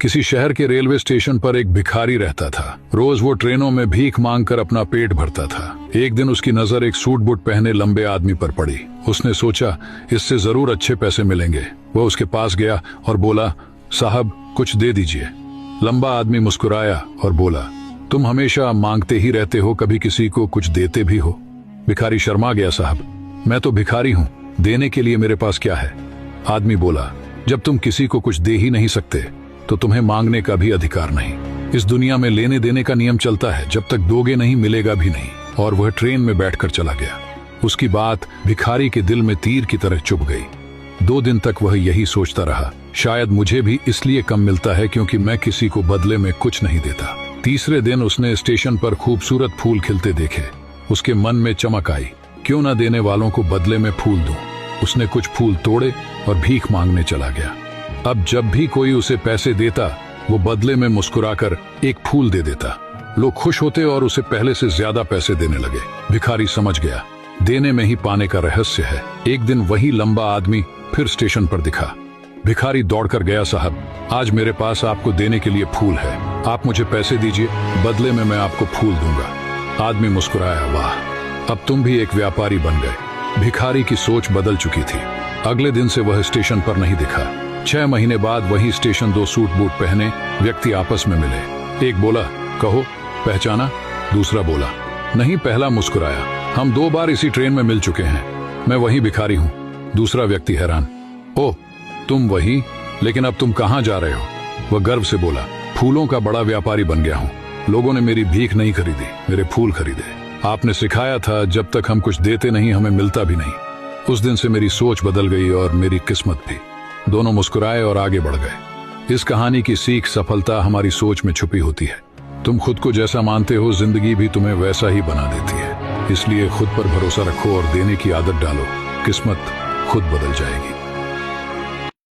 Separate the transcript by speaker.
Speaker 1: किसी शहर के रेलवे स्टेशन पर एक भिखारी रहता था। रोज वो ट्रेनों में भीख मांगकर अपना पेट भरता था। एक दिन उसकी नजर एक सूट बूट पहने लंबे आदमी पर पड़ी। उसने सोचा इससे जरूर अच्छे पैसे मिलेंगे। वह उसके पास गया और बोला, साहब कुछ दे दीजिए। लंबा आदमी मुस्कुराया और बोला, तुम हमेशा मांगते ही रहते हो, कभी किसी को कुछ देते भी हो? भिखारी शर्मा गया, साहब मैं तो भिखारी हूँ, देने के लिए मेरे पास क्या है? आदमी बोला, जब तुम किसी को कुछ दे ही नहीं सकते तो तुम्हें मांगने का भी अधिकार नहीं। इस दुनिया में लेने देने का नियम चलता है, जब तक दोगे नहीं मिलेगा भी नहीं। और वह ट्रेन में बैठकर चला गया। उसकी बात भिखारी के दिल में तीर की तरह चुभ गई। 2 दिन तक वह यही सोचता रहा, शायद मुझे भी इसलिए कम मिलता है क्योंकि मैं किसी को बदले में कुछ नहीं देता। तीसरे दिन उसने स्टेशन पर खूबसूरत फूल खिलते देखे। उसके मन में चमक आई, क्यों न देने वालों को बदले में फूल दूं। उसने कुछ फूल तोड़े और भीख मांगने चला गया। अब जब भी कोई उसे पैसे देता, वो बदले में मुस्कुराकर एक फूल दे देता। लोग खुश होते और उसे पहले से ज्यादा पैसे देने लगे। भिखारी समझ गया, देने में ही पाने का रहस्य है। एक दिन वही लंबा आदमी फिर स्टेशन पर दिखा। भिखारी दौड़कर गया, साहब आज मेरे पास आपको देने के लिए फूल है, आप मुझे पैसे दीजिए, बदले में मैं आपको फूल दूंगा। आदमी मुस्कुराया, वाह अब तुम भी एक व्यापारी बन गए। भिखारी की सोच बदल चुकी थी। अगले दिन से वह स्टेशन पर नहीं दिखा। 6 महीने बाद वही स्टेशन 2 सूट बूट पहने व्यक्ति आपस में मिले। एक बोला, कहो पहचाना? दूसरा बोला, नहीं। पहला मुस्कुराया, हम 2 बार इसी ट्रेन में मिल चुके हैं, मैं वही भिखारी हूँ। दूसरा व्यक्ति हैरान, ओह तुम वही, लेकिन अब तुम कहाँ जा रहे हो? वह गर्व से बोला, फूलों का बड़ा व्यापारी बन गया हूँ। लोगों ने मेरी भीख नहीं खरीदी, मेरे फूल खरीदे। आपने सिखाया था जब तक हम कुछ देते नहीं हमें मिलता भी नहीं। उस दिन से मेरी सोच बदल गई और मेरी किस्मत भी। दोनों मुस्कुराए और आगे बढ़ गए। इस कहानी की सीख सफलता हमारी सोच में छुपी होती है। तुम खुद को जैसा मानते हो, जिंदगी भी तुम्हें वैसा ही बना देती है। इसलिए खुद पर भरोसा रखो और देने की आदत डालो, किस्मत खुद बदल जाएगी।